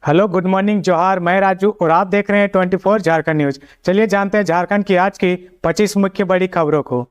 Hello, good morning, जोहार। मैं राजू और आप देख रहे हैं 24 झारखंड न्यूज। चलिए जानते हैं झारखंड की आज की 25 मुख्य बड़ी खबरों को।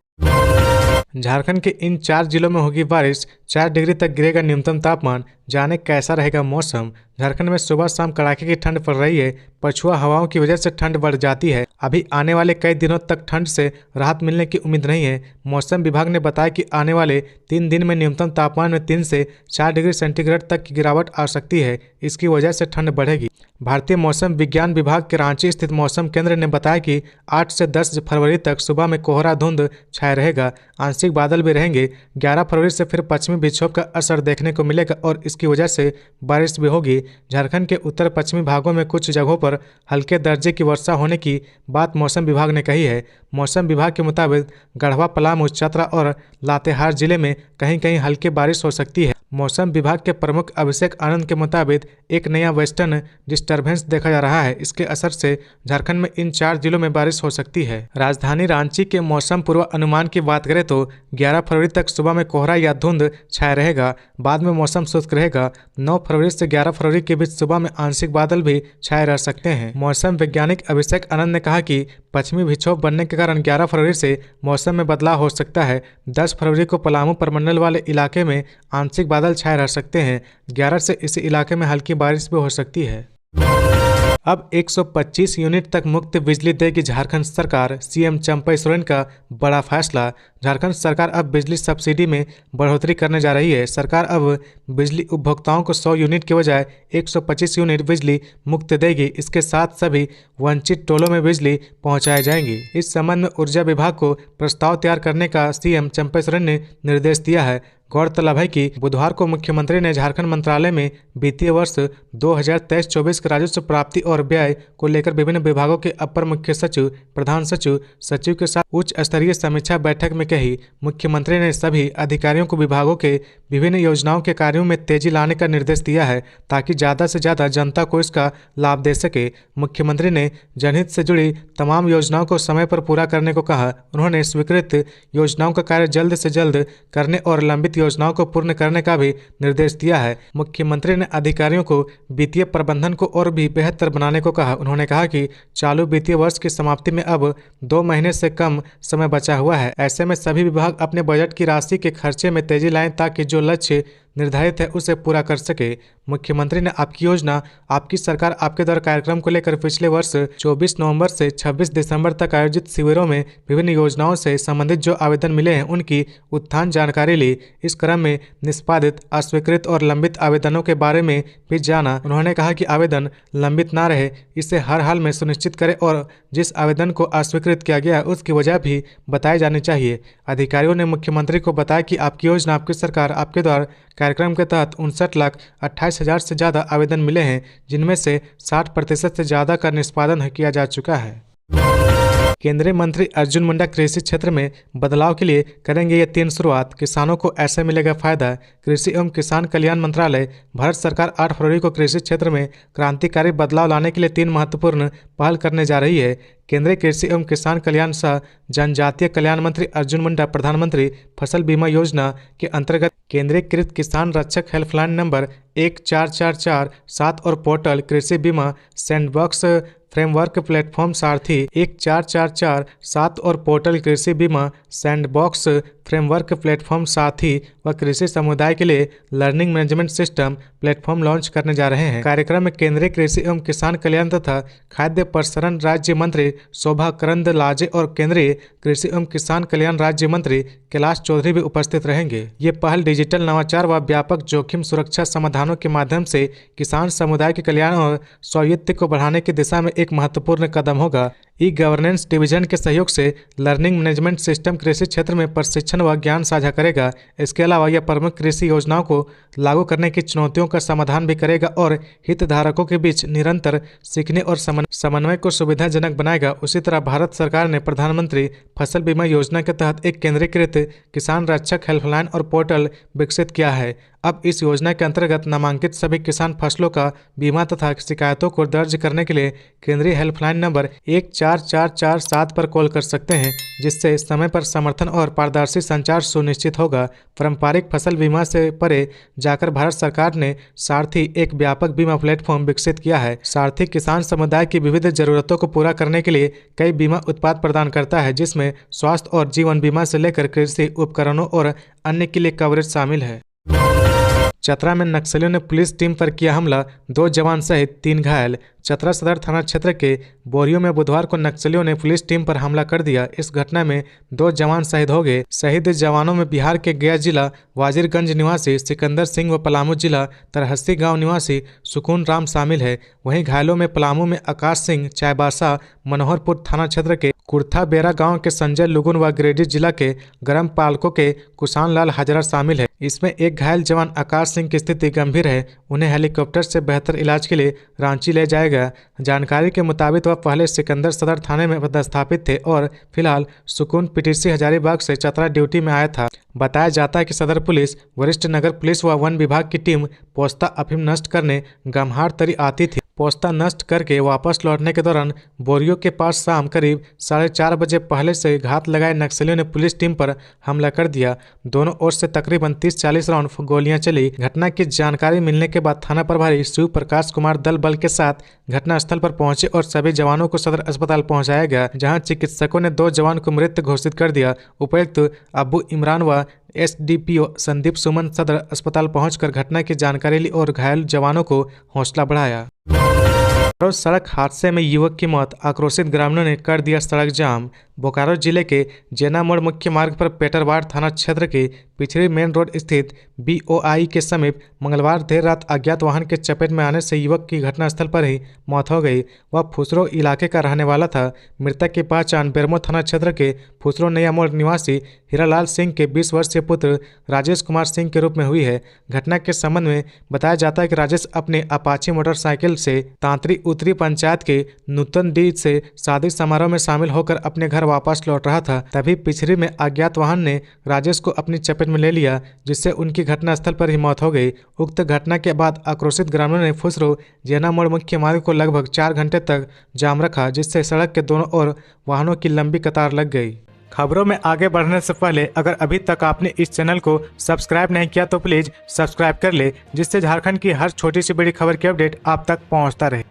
झारखंड के इन 4 जिलों में होगी बारिश, 4 डिग्री तक गिरेगा न्यूनतम तापमान। जाने कैसा रहेगा मौसम। झारखंड में सुबह शाम कड़ाके की ठंड पड़ रही है। पछुआ हवाओं की वजह से ठंड बढ़ जाती है। अभी आने वाले कई दिनों तक ठंड से राहत मिलने की उम्मीद नहीं है। मौसम विभाग ने बताया कि आने वाले 3 दिन में न्यूनतम तापमान में 3 से 4 डिग्री सेंटीग्रेड तक की गिरावट आ सकती है। इसकी वजह से ठंड बढ़ेगी। भारतीय मौसम विज्ञान विभाग के रांची स्थित मौसम केंद्र ने बताया कि 8 से 10 फरवरी तक सुबह में कोहरा धुंध छाया रहेगा, आंशिक बादल भी रहेंगे। 11 फरवरी से फिर पश्चिमी विक्षोभ का असर देखने को मिलेगा और इसकी वजह से बारिश भी होगी। झारखंड के उत्तर पश्चिमी भागों में कुछ जगहों पर हल्के दर्जे की वर्षा होने की बात मौसम विभाग ने कही है। मौसम विभाग के मुताबिक गढ़वा, पलामू, चतरा और लातेहार जिले में कहीं कहीं हल्की बारिश हो सकती है। मौसम विभाग के प्रमुख अभिषेक आनंद के मुताबिक एक नया वेस्टर्न डिस्टर्बेंस देखा जा रहा है। इसके असर से झारखंड में इन 4 जिलों में बारिश हो सकती है। राजधानी रांची के मौसम पूर्व अनुमान की बात करें तो 11 फरवरी तक सुबह में कोहरा या धुंध छाया रहेगा, बाद में मौसम शुष्क रहेगा। 9 फरवरी से 11 फरवरी के बीच सुबह में आंशिक बादल भी छाए रह सकते हैं। मौसम वैज्ञानिक अभिषेक आनंद ने कहा कि पश्चिमी विक्षोभ बनने के कारण 11 फरवरी से मौसम में बदलाव हो सकता है। 10 फरवरी को पलामू प्रमंडल वाले इलाके में आंशिक बादल छाए रह सकते हैं। 11 से इसी इलाके में हल्की बारिश भी हो सकती है। अब 125 यूनिट तक मुफ्त बिजली देगी झारखंड सरकार। सीएम चंपई सोरेन का बड़ा फैसला। झारखंड सरकार अब बिजली सब्सिडी में बढ़ोतरी करने जा रही है। सरकार अब बिजली उपभोक्ताओं को 100 यूनिट के बजाय 125 यूनिट बिजली मुफ्त देगी। इसके साथ सभी वंचित टोलों में बिजली पहुंचाई जाएंगी। इस संबंध में ऊर्जा विभाग को प्रस्ताव तैयार करने का सीएम चंपई सोरेन ने निर्देश दिया है। गौरतलब है कि बुधवार को मुख्यमंत्री ने झारखंड मंत्रालय में वित्तीय वर्ष 2023-24 के राजस्व प्राप्ति और व्यय को लेकर विभिन्न विभागों के अपर मुख्य सचिव, प्रधान सचिव, सचिव के साथ उच्च स्तरीय समीक्षा बैठक में कही। मुख्यमंत्री ने सभी अधिकारियों को विभागों के विभिन्न योजनाओं के कार्यों में तेजी लाने का निर्देश दिया है ताकि ज़्यादा से ज़्यादा जनता को इसका लाभ दे सके। मुख्यमंत्री ने जनहित से जुड़ी तमाम योजनाओं को समय पर पूरा करने को कहा। उन्होंने स्वीकृत योजनाओं का कार्य जल्द से जल्द करने और लंबित योजनाओं को पूर्ण करने का भी निर्देश दिया है। मुख्यमंत्री ने अधिकारियों को वित्तीय प्रबंधन को और भी बेहतर बनाने को कहा। उन्होंने कहा कि चालू वित्तीय वर्ष की समाप्ति में अब 2 महीने से कम समय बचा हुआ है। ऐसे में सभी विभाग अपने बजट की राशि के खर्चे में तेजी लाएं ताकि जो लक्ष्य निर्धारित है उसे पूरा कर सके। मुख्यमंत्री ने आपकी योजना, आपकी सरकार, आपके द्वार कार्यक्रम को लेकर पिछले वर्ष 24 नवंबर से 26 दिसंबर तक आयोजित शिविरों में विभिन्न योजनाओं से संबंधित जो आवेदन मिले हैं उनकी उत्थान जानकारी ली। इस क्रम में निष्पादित, अस्वीकृत और लंबित आवेदनों के बारे में भी जाना। उन्होंने कहा कि आवेदन लंबित ना रहे, इसे हर हाल में सुनिश्चित करें और जिस आवेदन को अस्वीकृत किया गया उसकी वजह भी बताई जानी चाहिए। अधिकारियों ने मुख्यमंत्री को बताया कि आपकी योजना, आपकी सरकार, आपके द्वार कार्यक्रम के तहत 59,28,000 से ज़्यादा आवेदन मिले हैं, जिनमें से 60% से ज़्यादा का निष्पादन किया जा चुका है। केंद्रीय मंत्री अर्जुन मुंडा कृषि क्षेत्र में बदलाव के लिए करेंगे ये 3 शुरुआत। किसानों को ऐसे मिलेगा फायदा। कृषि एवं किसान कल्याण मंत्रालय। भारत सरकार 8 फरवरी को कृषि क्षेत्र में क्रांतिकारी बदलाव लाने के लिए 3 महत्वपूर्ण पहल करने जा रही है। केंद्रीय कृषि एवं किसान कल्याण सह जनजातीय कल्याण मंत्री अर्जुन मुंडा प्रधानमंत्री फसल बीमा योजना के अंतर्गत केंद्रीकृत किसान रक्षक हेल्पलाइन नंबर 1444-7 और पोर्टल कृषि बीमा सैंडबॉक्स फ्रेमवर्क प्लेटफॉर्म सारथी 1444-7 और पोर्टल कृषि बीमा सैंडबॉक्स फ्रेमवर्क प्लेटफॉर्म साथी व कृषि समुदाय के लिए learning management system platform launch करने जा रहे हैं। कार्यक्रम में केंद्रीय कृषि एवं किसान कल्याण तथा खाद्य प्रसंस्करण राज्य मंत्री शोभा करंदलाजे और केंद्रीय कृषि एवं किसान कल्याण राज्य मंत्री कैलाश चौधरी भी उपस्थित रहेंगे। ये पहल डिजिटल नवाचार व व्यापक जोखिम सुरक्षा समाधानों के माध्यम से किसान समुदाय के कल्याण और स्वायत्त को बढ़ाने की दिशा में एक महत्वपूर्ण कदम होगा। ई गवर्नेंस डिवीजन के सहयोग से लर्निंग मैनेजमेंट सिस्टम कृषि क्षेत्र में प्रशिक्षण व ज्ञान साझा करेगा। इसके अलावा यह प्रमुख कृषि योजनाओं को लागू करने की चुनौतियों का समाधान भी करेगा और हितधारकों के बीच निरंतर सीखने और समन्वय को सुविधाजनक बनाएगा। उसी तरह भारत सरकार ने प्रधानमंत्री फसल बीमा योजना के तहत एक केंद्रीकृत किसान रक्षक हेल्पलाइन और पोर्टल विकसित किया है। अब इस योजना के अंतर्गत नामांकित सभी किसान फसलों का बीमा तथा शिकायतों को दर्ज करने के लिए केंद्रीय हेल्पलाइन नंबर 1444 444447 पर कॉल कर सकते हैं, जिससे समय पर समर्थन और पारदर्शी संचार सुनिश्चित होगा। पारंपरिक फसल बीमा से परे जाकर भारत सरकार ने सारथी एक व्यापक बीमा प्लेटफॉर्म विकसित किया है। सारथी किसान समुदाय की विविध जरूरतों को पूरा करने के लिए कई बीमा उत्पाद प्रदान करता है, जिसमें स्वास्थ्य और जीवन बीमा से लेकर कृषि उपकरणों और अन्य के लिए कवरेज शामिल है। चतरा में नक्सलियों ने पुलिस टीम पर किया हमला, 2 जवान सहित 3 घायल। चतरा सदर थाना क्षेत्र के बोरियो में बुधवार को नक्सलियों ने पुलिस टीम पर हमला कर दिया। इस घटना में 2 जवान शहीद हो गए। शहीद जवानों में बिहार के गया जिला वाजिरगंज निवासी सिकंदर सिंह व पलामू जिला तरहस्सी गांव निवासी सुकून राम शामिल है। वहीं घायलों में पलामू में आकाश सिंह, चाईबासा मनोहरपुर थाना क्षेत्र के कुर्था बेरा गांव के संजय लुगुन व गिरिडीह जिला के गरम पालकों के कुशान लाल हजरा शामिल है। इसमें एक घायल जवान आकाश सिंह की स्थिति गंभीर है। उन्हें हेलीकॉप्टर से बेहतर इलाज के लिए रांची ले जाया गया। जानकारी के मुताबिक वह पहले सिकंदर सदर थाने में पदस्थापित थे और फिलहाल सुकून पीटीसी हजारीबाग से चतरा ड्यूटी में आया था। बताया जाता है कि सदर पुलिस, वरिष्ठ नगर पुलिस व वन विभाग की टीम पोस्ता अफीम नष्ट करने गम्हार तरी आती थी। पोस्ता नष्ट करके वापस लौटने के दौरान बोरियो के पास शाम करीब 4:30 बजे पहले से घात लगाए नक्सलियों ने पुलिस टीम पर हमला कर दिया। दोनों ओर से तकरीबन 30-40 राउंड गोलियां चली। घटना की जानकारी मिलने के बाद थाना प्रभारी शिव प्रकाश कुमार दल बल के साथ घटनास्थल पर पहुंचे और सभी जवानों को सदर अस्पताल पहुंचाया गया, जहां चिकित्सकों ने 2 जवान को मृत घोषित कर दिया। उपायुक्त अब्बू इमरान व एसडीपीओ संदीप सुमन सदर अस्पताल पहुंचकर घटना की जानकारी ली और घायल जवानों को हौसला बढ़ाया। सड़क हादसे में युवक की मौत, आक्रोशित ग्रामीणों ने कर दिया सड़क जाम। बोकारो जिले के जेना मोड़ मुख्य मार्ग पर पेटरवाड़ थाना क्षेत्र के पिछड़ी मेन रोड स्थित बीओआई के समीप मंगलवार देर रात अज्ञात वाहन के चपेट में आने से युवक की घटनास्थल पर ही मौत हो गई। वह फुसरो इलाके का रहने वाला था। मृतक की पहचान बेरमो थाना क्षेत्र के फुसरो नया मोड़ निवासी हीरालाल सिंह के 20 वर्षीय पुत्र राजेश कुमार सिंह के रूप में हुई है। घटना के संबंध में बताया जाता है कि राजेश अपने अपाची मोटरसाइकिल से तांतरी उत्तरी पंचायत के नूतन डी से शादी समारोह में शामिल होकर अपने घर वापस लौट रहा था। तभी पिछड़ी में अज्ञात वाहन ने राजेश को अपनी चपेट में ले लिया, जिससे उनकी घटनास्थल पर ही मौत हो गई। उक्त घटना के बाद आक्रोशित ग्रामीणों ने फुसरो जेना मोड़ मुख्य मार्ग को लगभग 4 घंटे तक जाम रखा, जिससे सड़क के दोनों ओर वाहनों की लंबी कतार लग गई। खबरों में आगे बढ़ने से पहले अगर अभी तक आपने इस चैनल को सब्सक्राइब नहीं किया तो प्लीज सब्सक्राइब कर ले, जिससे झारखंड की हर छोटी सी बड़ी खबर की अपडेट आप तक पहुंचता रहे।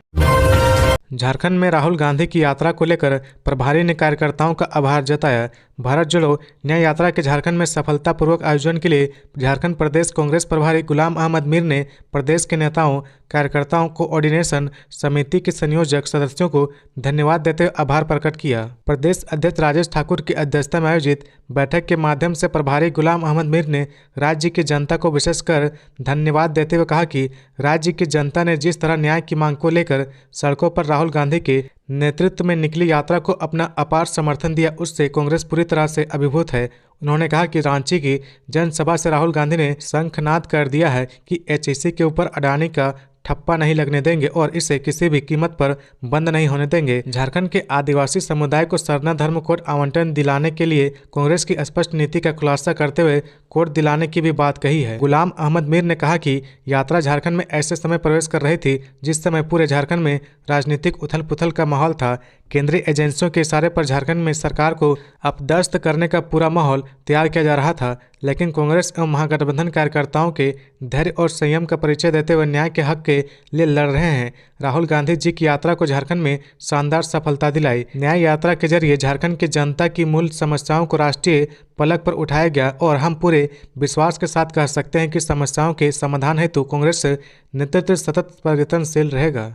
झारखंड में राहुल गांधी की यात्रा को लेकर प्रभारी ने कार्यकर्ताओं का आभार जताया। भारत जोड़ो न्याय यात्रा के झारखंड में सफलतापूर्वक आयोजन के लिए झारखंड प्रदेश कांग्रेस प्रभारी गुलाम अहमद मीर ने प्रदेश के नेताओं, कार्यकर्ताओं, कोऑर्डिनेशन समिति के संयोजक सदस्यों को धन्यवाद देते हुए आभार प्रकट किया। प्रदेश अध्यक्ष राजेश ठाकुर की अध्यक्षता में आयोजित बैठक के माध्यम से प्रभारी गुलाम अहमद मीर ने राज्य की जनता को विशेषकर धन्यवाद देते हुए कहा कि राज्य की जनता ने जिस तरह न्याय की मांग को लेकर सड़कों पर राहुल गांधी के नेतृत्व में निकली यात्रा को अपना अपार समर्थन दिया, उससे कांग्रेस पूरी तरह से अभिभूत है। उन्होंने कहा कि रांची की जनसभा से राहुल गांधी ने शंखनाद कर दिया है कि एचईसी के ऊपर अडानी का ठप्पा नहीं लगने देंगे और इसे किसी भी कीमत पर बंद नहीं होने देंगे। झारखंड के आदिवासी समुदाय को सरना धर्म कोड आवंटन दिलाने के लिए कांग्रेस की स्पष्ट नीति का खुलासा करते हुए कोड दिलाने की भी बात कही है। गुलाम अहमद मीर ने कहा कि यात्रा झारखंड में ऐसे समय प्रवेश कर रही थी जिस समय पूरे झारखंड में राजनीतिक उथल पुथल का माहौल था। केंद्रीय एजेंसियों के इशारे पर झारखंड में सरकार को अपदस्थ करने का पूरा माहौल तैयार किया जा रहा था, लेकिन कांग्रेस एवं महागठबंधन कार्यकर्ताओं के धैर्य और संयम का परिचय देते हुए न्याय के हक के लिए लड़ रहे हैं। राहुल गांधी जी की यात्रा को झारखंड में शानदार सफलता दिलाई। न्याय यात्रा के जरिए झारखंड की जनता की मूल समस्याओं को राष्ट्रीय पलक पर उठाया गया और हम पूरे विश्वास के साथ कह सकते हैं कि समस्याओं के समाधान हेतु कांग्रेस नेतृत्व सतत प्रयत्नशील रहेगा।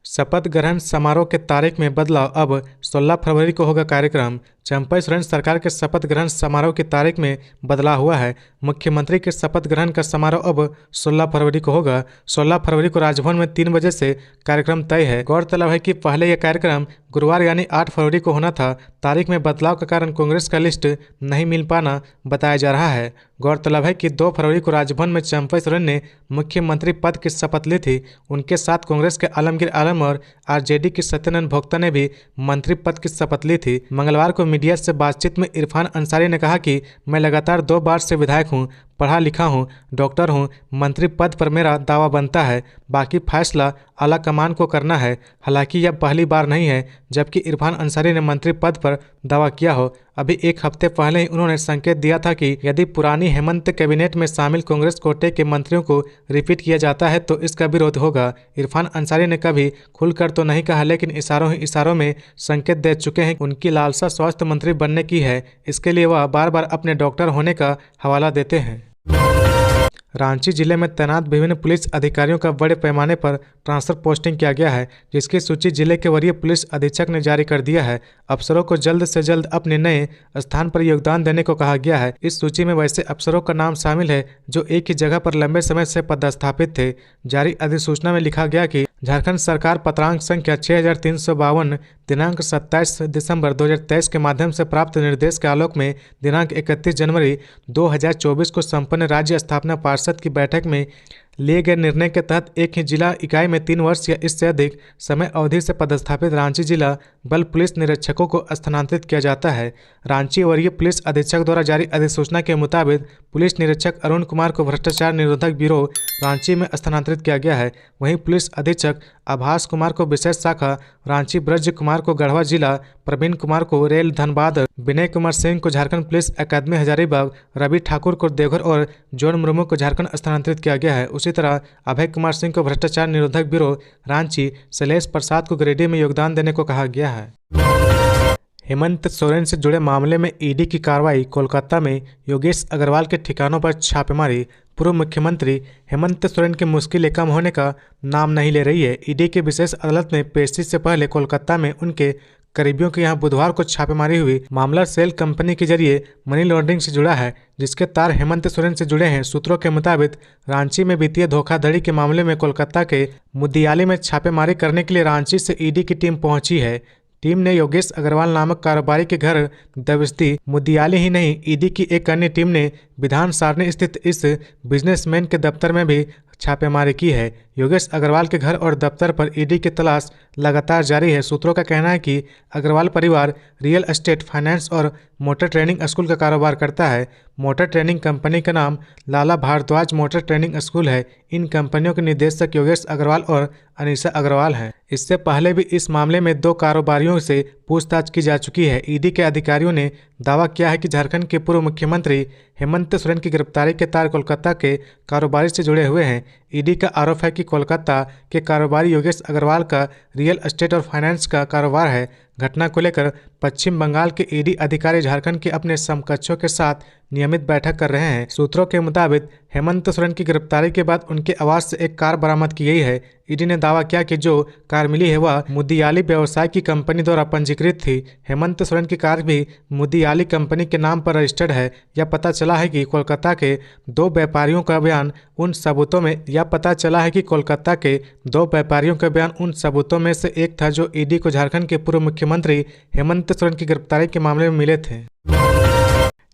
शपथ ग्रहण समारोह के तारीख में बदलाव, अब 16 फरवरी को होगा कार्यक्रम। चंपई सोरेन सरकार के शपथ ग्रहण समारोह की तारीख में बदलाव हुआ है। मुख्यमंत्री के शपथ ग्रहण का समारोह अब 16 फरवरी को होगा। 16 फरवरी को राजभवन में 3 बजे से कार्यक्रम तय है। गौरतलब है कि पहले यह कार्यक्रम गुरुवार यानी 8 फरवरी को होना था। तारीख में बदलाव के कारण कांग्रेस का लिस्ट नहीं मिल पाना बताया जा रहा है। गौरतलब है कि 2 फरवरी को राजभवन में चंपई सोरेन ने मुख्यमंत्री पद की शपथ ली थी। उनके साथ कांग्रेस के आलमगीर आलम और आरजेडी की सत्येंद्र भोक्ता ने भी मंत्री पद की शपथ ली थी। मंगलवार को मीडिया से बातचीत में इरफान अंसारी ने कहा कि मैं लगातार 2 बार से विधायक हूं, पढ़ा लिखा हूँ, डॉक्टर हूँ, मंत्री पद पर मेरा दावा बनता है, बाकी फैसला आला कमान को करना है। हालांकि यह पहली बार नहीं है जबकि इरफान अंसारी ने मंत्री पद पर दावा किया हो। अभी एक हफ्ते पहले ही उन्होंने संकेत दिया था कि यदि पुरानी हेमंत कैबिनेट में शामिल कांग्रेस कोटे के मंत्रियों को रिपीट किया जाता है तो इसका विरोध होगा। इरफान अंसारी ने कभी खुलकर तो नहीं कहा, लेकिन इशारों ही इशारों में संकेत दे चुके हैं। उनकी लालसा स्वास्थ्य मंत्री बनने की है, इसके लिए वह बार बार अपने डॉक्टर होने का हवाला देते हैं। रांची जिले में तैनात विभिन्न पुलिस अधिकारियों का बड़े पैमाने पर ट्रांसफर पोस्टिंग किया गया है, जिसकी सूची जिले के वरीय पुलिस अधीक्षक ने जारी कर दिया है। अफसरों को जल्द से जल्द अपने नए स्थान पर योगदान देने को कहा गया है। इस सूची में वैसे अफसरों का नाम शामिल है जो एक ही जगह पर लंबे समय से पदस्थापित थे। जारी अधिसूचना में लिखा गया कि झारखंड सरकार पत्रांक संख्या 6352 दिनांक 27 दिसंबर 2023 के माध्यम से प्राप्त निर्देश के आलोक में दिनांक 31 जनवरी 2024 को संपन्न राज्य स्थापना पार्षद की बैठक में लिए गए निर्णय के तहत एक ही जिला इकाई में 3 वर्ष या इससे अधिक समय अवधि से पदस्थापित रांची जिला बल पुलिस निरीक्षकों को स्थानांतरित किया जाता है। रांची वरीय पुलिस अधीक्षक द्वारा जारी अधिसूचना के मुताबिक पुलिस निरीक्षक अरुण कुमार को भ्रष्टाचार निरोधक ब्यूरो रांची में स्थानांतरित किया गया है। वहीं पुलिस अधीक्षक आभास कुमार को विशेष शाखा रांची, ब्रज कुमार को गढ़वा जिला, प्रवीण कुमार को रेल धनबाद, विनय कुमार सिंह को झारखंड पुलिस अकादमी हजारीबाग, रवि ठाकुर को देवघर और जॉन मुर्मू को झारखंड स्थानांतरित किया गया है। उसी तरह अभय कुमार सिंह को भ्रष्टाचार निरोधक ब्यूरो रांची, शैलेश प्रसाद को गिरिडीह में योगदान देने को कहा गया है। हेमंत सोरेन से जुड़े मामले में ईडी की कार्रवाई। कोलकाता में योगेश अग्रवाल के ठिकानों पर छापेमारी। पूर्व मुख्यमंत्री हेमंत सोरेन की मुश्किलें कम होने का नाम नहीं ले रही है। ईडी की विशेष अदालत में पेशी से पहले कोलकाता में उनके करीबियों के यहाँ बुधवार को छापेमारी हुई। मामला सेल कंपनी के जरिए मनी लॉन्ड्रिंग से जुड़ा है, जिसके तार हेमंत सोरेन से जुड़े हैं। सूत्रों के मुताबिक रांची में वित्तीय धोखाधड़ी के मामले में कोलकाता के मुदियाली में छापेमारी करने के लिए रांची से ईडी की टीम पहुंची है। टीम ने योगेश अग्रवाल नामक कारोबारी के घर दबिश्ती। मुदियाली ही नहीं, ईडी की एक अन्य टीम ने विधान सारणी स्थित इस बिजनेसमैन के दफ्तर में भी छापेमारी की है। योगेश अग्रवाल के घर और दफ्तर पर ईडी की तलाश लगातार जारी है। सूत्रों का कहना है कि अग्रवाल परिवार रियल एस्टेट, फाइनेंस और मोटर ट्रेनिंग स्कूल का कारोबार करता है। मोटर ट्रेनिंग कंपनी का नाम लाला भारद्वाज मोटर ट्रेनिंग स्कूल है। इन कंपनियों के निदेशक योगेश अग्रवाल और अनीसा अग्रवाल हैं। इससे पहले भी इस मामले में 2 कारोबारियों से पूछताछ की जा चुकी है। ईडी के अधिकारियों ने दावा किया है कि झारखंड के पूर्व मुख्यमंत्री हेमंत सोरेन की गिरफ्तारी के तार कोलकाता के कारोबारी से जुड़े हुए हैं। ईडी का आरोप है कि कोलकाता के कारोबारी योगेश अग्रवाल का रियल एस्टेट और फाइनेंस का कारोबार है। घटना को लेकर पश्चिम बंगाल के ईडी अधिकारी झारखंड के अपने समकक्षों के साथ नियमित बैठक कर रहे हैं। सूत्रों के मुताबिक हेमंत सोरेन की गिरफ्तारी के बाद उनके आवास से एक कार बरामद की गई है। ईडी ने दावा किया कि जो कार मिली है वह मुदियाली व्यवसाय की कंपनी द्वारा पंजीकृत थी। हेमंत सोरेन की कार भी मुदियाली कंपनी के नाम पर रजिस्टर्ड है। यह पता चला है कि कोलकाता के 2 व्यापारियों का बयान उन सबूतों में से एक था जो ईडी को झारखंड के पूर्व मुख्यमंत्री हेमंत सोरेन की गिरफ्तारी के मामले में मिले थे।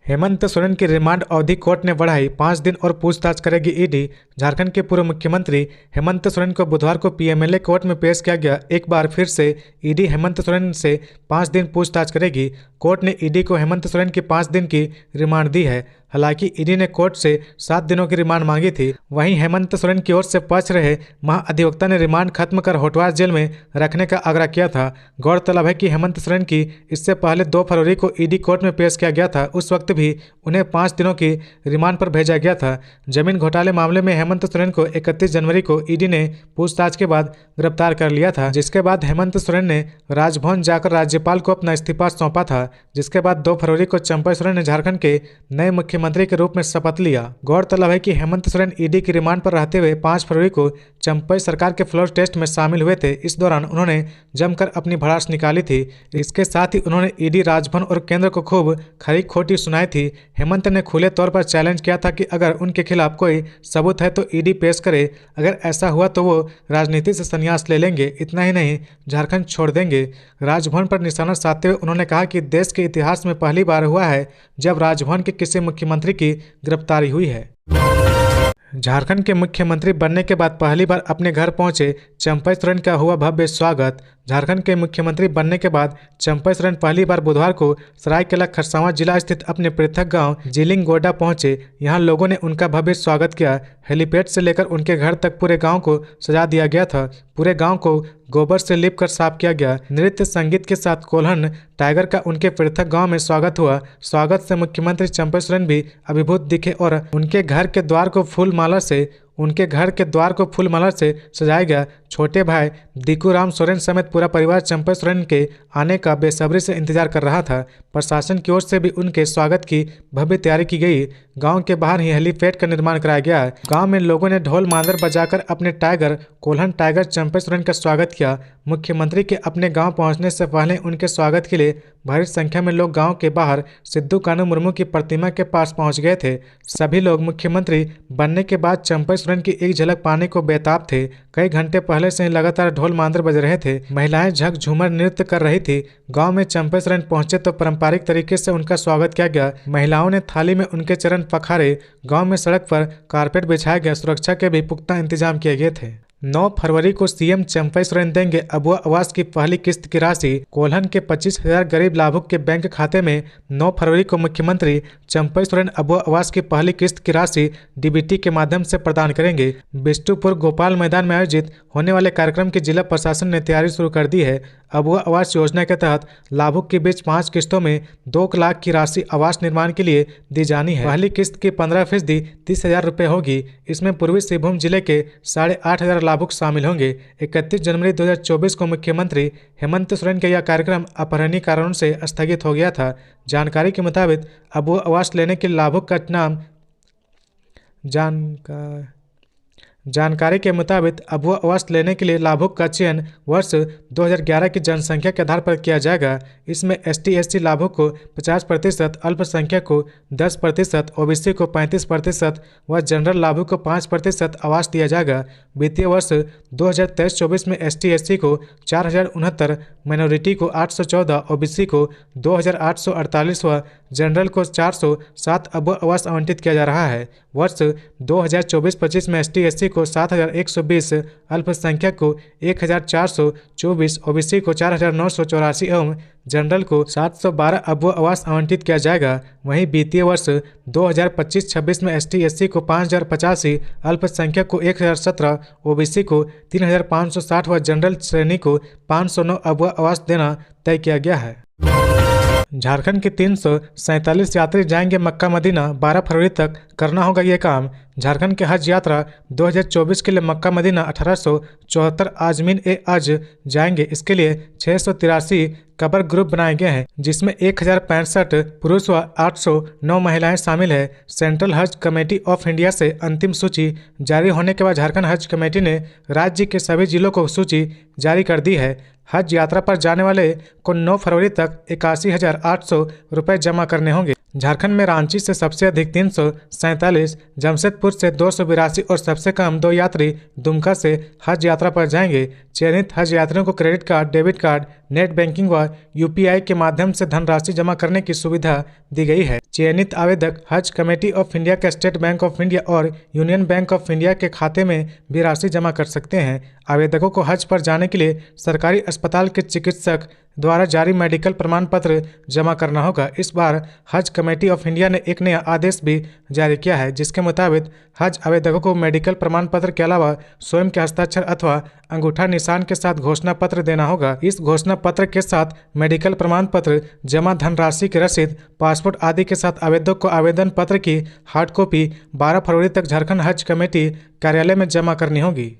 हेमंत सोरेन की रिमांड अवधि कोर्ट ने बढ़ाई, 5 दिन और पूछताछ करेगी ईडी। झारखंड के पूर्व मुख्यमंत्री हेमंत सोरेन को बुधवार को पीएमएलए कोर्ट में पेश किया गया। एक बार फिर से ईडी हेमंत सोरेन से 5 दिन पूछताछ करेगी। कोर्ट ने ईडी को हेमंत सोरेन की 5 दिन की रिमांड दी है। हालांकि ईडी ने कोर्ट से 7 दिनों की रिमांड मांगी थी। वहीं हेमंत सोरेन की ओर से पक्ष रहे महाधिवक्ता ने रिमांड खत्म कर होटवार जेल में रखने का आग्रह किया था। गौरतलब है कि हेमंत सोरेन की इससे पहले 2 फरवरी को ईडी कोर्ट में पेश किया गया था। उस वक्त भी उन्हें 5 दिनों की रिमांड पर भेजा गया था। जमीन घोटाले मामले में हेमंत सोरेन को 31 जनवरी को ईडी ने पूछताछ के बाद गिरफ्तार कर लिया था, जिसके बाद हेमंत सोरेन ने राजभवन जाकर राज्यपाल को अपना इस्तीफा सौंपा था। जिसके बाद 2 फरवरी को चंपई सोरेन ने झारखंड के नए मुख्यमंत्री के रूप में शपथ लिया। गौरतलब है कि हेमंत सोरेन ईडी की रिमांड पर रहते हुए 5 फरवरी को चंपई सरकार के फ्लोर टेस्ट में शामिल हुए थे। इस दौरान उन्होंने जमकर अपनी भड़ास निकाली थी। इसके साथ ही उन्होंने ईडी, राजभवन और केंद्र को खूब खरी खोटी सुनाई थी। हेमंत ने खुले तौर पर चैलेंज किया था कि अगर उनके खिलाफ कोई सबूत है तो ईडी पेश करे। अगर ऐसा हुआ तो वो राजनीति से संन्यास ले लेंगे। इतना ही नहीं, झारखंड छोड़ देंगे। राजभवन पर निशाना साधते हुए उन्होंने कहा कि देश के इतिहास में पहली बार हुआ है जब राजभवन के किसी मुख्यमंत्री की गिरफ्तारी हुई है। झारखंड के मुख्यमंत्री बनने के बाद पहली बार अपने घर पहुंचे चंपई सोरेन का हुआ भव्य स्वागत। झारखंड के मुख्यमंत्री बनने के बाद चंपई सोरेन पहली बार बुधवार को सरायकेला खरसावां जिला स्थित अपने पृथक गांव जिलिंगगोडा पहुंचे। यहां लोगों ने उनका भव्य स्वागत किया। हेलीपैड से लेकर उनके घर तक पूरे गांव को सजा दिया गया था। पूरे गांव को गोबर से लीप कर साफ किया गया। नृत्य संगीत के साथ कोल्हन टाइगर का उनके पृथक गांव में स्वागत हुआ। स्वागत से मुख्यमंत्री चंपई सोरेन भी अभिभूत दिखे और उनके घर के द्वार को फूल माला से सजाया गया। छोटे भाई दीकूराम सोरेन समेत पूरा परिवार चंपई सोरेन के आने का बेसब्री से इंतजार कर रहा था। प्रशासन की ओर से भी उनके स्वागत की भव्य तैयारी की गई। गांव के बाहर ही हेलीपैड का निर्माण कराया गया है। गांव में लोगों ने ढोल मांदर बजाकर अपने टाइगर कोल्हन टाइगर चंपई सोरेन का स्वागत किया। मुख्यमंत्री के अपने गांव पहुंचने से पहले उनके स्वागत के लिए भारी संख्या में लोग गांव के बाहर सिद्धू कान्हू मुर्मू की प्रतिमा के पास पहुंच गए थे। सभी लोग मुख्यमंत्री बनने के बाद चंपई सोरेन की एक झलक पाने को बेताब थे। कई घंटे पहले से ही लगातार ढोल मांदर बज रहे थे। महिलाएं झक झूमर नृत्य कर रही थी। गांव में चंपई सोरेन पहुंचे तो पारंपरिक तरीके से उनका स्वागत किया गया। महिलाओं ने थाली में उनके चरण पखारे। गांव में सड़क पर कारपेट बिछाया गया। सुरक्षा के भी पुख्ता इंतजाम किए गए थे। 9 फरवरी को सीएम चंपई सोरेन देंगे अबुआ आवास की पहली किस्त की राशि। कोल्हन के 25,000 गरीब लाभुक के बैंक खाते में 9 फरवरी को मुख्यमंत्री चंपई सोरेन अबुआ आवास की पहली किस्त की राशि डीबीटी के माध्यम से प्रदान करेंगे। बिष्टुपुर गोपाल मैदान में आयोजित होने वाले कार्यक्रम की जिला प्रशासन ने तैयारी शुरू कर दी है। अबुआ आवास योजना के तहत लाभुक के बीच 5 किस्तों में 2 लाख की राशि आवास निर्माण के लिए दी जानी है। पहली किस्त की 15% 30,000 रुपये होगी। इसमें पूर्वी सिंहभूम जिले के 8,500 लाभुक शामिल होंगे। 31 जनवरी 2024 को मुख्यमंत्री हेमंत सोरेन का यह कार्यक्रम अपरिहार्य कारणों से स्थगित हो गया था। जानकारी के मुताबिक अबुआ आवास लेने के लाभुक का नाम जानकारी के मुताबिक अबुआ आवास लेने के लिए लाभुक का चयन वर्ष 2011 की जनसंख्या के आधार पर किया जाएगा। इसमें ST/SC लाभुक को 50%, अल्पसंख्यक को 10%, OBC को 35% व जनरल लाभुक को 5% आवास दिया जाएगा। वित्तीय वर्ष 2023-24 में ST/SC को 4,069, माइनॉरिटी को 814, OBC को 2,848 व जनरल को 407 अबुआ आवास आवंटित किया जा रहा है। वर्ष 2024-25 में ST/SC को 7,120, अल्पसंख्यक को 1,424, OBC को 4,984 एवं जनरल को 712 अबुआ आवास आवंटित किया जाएगा। वहीं वित्तीय वर्ष 2025-26 में ST/SC को 5,085, अल्पसंख्यक को 1,017, OBC को 3,560 व जनरल श्रेणी को 509 अबुआ आवास देना तय किया गया है। झारखंड के 347 यात्री जाएंगे मक्का मदीना। 12 फरवरी तक करना होगा ये काम। झारखंड के हज यात्रा 2024 के लिए मक्का मदीना 1874 आजमीन ए हज जाएंगे। इसके लिए 683 कबर ग्रुप बनाए गए हैं, जिसमें 1065 पुरुष व 809 महिलाएं शामिल है। सेंट्रल हज कमेटी ऑफ इंडिया से अंतिम सूची जारी होने के बाद झारखंड हज कमेटी ने राज्य के सभी जिलों को सूची जारी कर दी है। हज यात्रा पर जाने वाले को 9 फरवरी तक 81,800 रुपये जमा करने होंगे। झारखंड में रांची से सबसे अधिक 347, जमशेदपुर से 282 और सबसे कम 2 यात्री दुमका से हज यात्रा पर जाएंगे। चयनित हज यात्रियों को credit card, debit card, net banking व UPI के माध्यम से धनराशि जमा करने की सुविधा दी गई है। चयनित आवेदक हज कमेटी ऑफ इंडिया के स्टेट बैंक ऑफ इंडिया और यूनियन बैंक ऑफ इंडिया के खाते में भी राशि जमा कर सकते हैं। आवेदकों को हज पर जाने के लिए सरकारी अस्पताल के चिकित्सक द्वारा जारी मेडिकल प्रमाण पत्र जमा करना होगा। इस बार हज कमेटी ऑफ इंडिया ने एक नया आदेश भी जारी किया है, जिसके मुताबिक हज आवेदकों को मेडिकल प्रमाण पत्र के अलावा स्वयं के हस्ताक्षर अथवा अंगूठा निशान के साथ घोषणा पत्र देना होगा। इस घोषणा पत्र के साथ मेडिकल प्रमाण पत्र, जमा धनराशि की रसीद, पासपोर्ट आदि के साथ आवेदक को आवेदन पत्र की हार्ड कॉपी 12 फरवरी तक झारखंड हज कमेटी कार्यालय में जमा करनी होगी।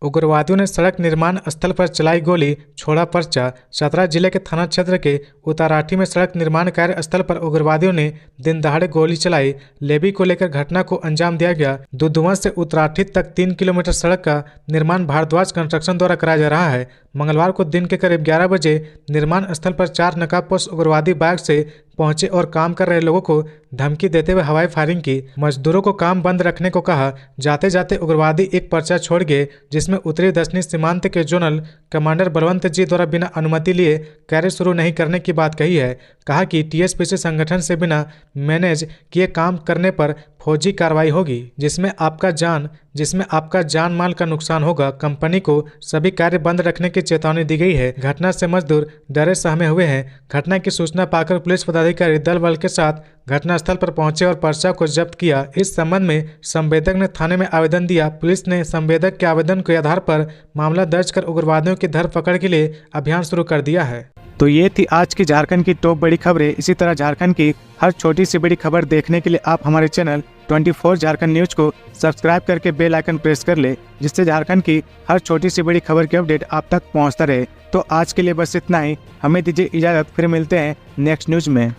उग्रवादियों ने सड़क निर्माण स्थल पर चलाई गोली, छोड़ा पर्चा। चतरा जिले के थाना क्षेत्र के उताराठी में सड़क निर्माण कार्य स्थल पर उग्रवादियों ने दिन दहाड़े गोली चलाई। लेवी को लेकर घटना को अंजाम दिया गया। दुधुआ से उतराठी तक 3 किलोमीटर सड़क का निर्माण भारद्वाज कंस्ट्रक्शन द्वारा कराया जा रहा है। मंगलवार को दिन के करीब 11 बजे निर्माण स्थल पर 4 नकाबपोश उग्रवादी बाइक से पहुंचे और काम कर रहे लोगों को धमकी देते हुए हवाई फायरिंग की। मजदूरों को काम बंद रखने को कहा। जाते जाते उग्रवादी एक पर्चा छोड़ गए, जिसमें उत्तरी दक्षिणी सीमांत के जोनल कमांडर बलवंत जी द्वारा बिना अनुमति लिए कार्य शुरू नहीं करने की बात कही है। कहा कि TSPC संगठन से बिना मैनेज किए काम करने पर फौजी कार्रवाई होगी जिसमें आपका जान माल का नुकसान होगा। कंपनी को सभी कार्य बंद रखने की चेतावनी दी गई है। घटना से मजदूर डरे सहमे हुए हैं। घटना की सूचना पाकर पुलिस पदाधिकारी दल बल के साथ घटनास्थल पर पहुंचे और पर्चा को जब्त किया। इस संबंध में संवेदक ने थाने में आवेदन दिया। पुलिस ने संवेदक के आवेदन के आधार पर मामला दर्ज कर उग्रवादियों की धरपकड़ के लिए अभियान शुरू कर दिया है। तो ये थी आज की झारखंड की टॉप बड़ी खबरें। इसी तरह झारखंड की हर छोटी सी बड़ी खबर देखने के लिए आप हमारे चैनल 24 झारखंड न्यूज को सब्सक्राइब करके बेल आइकन प्रेस कर ले, जिससे झारखंड की हर छोटी सी बड़ी खबर की अपडेट आप तक पहुंचता रहे। तो आज के लिए बस इतना ही। हमें दीजिए इजाजत, फिर मिलते हैं नेक्स्ट न्यूज में।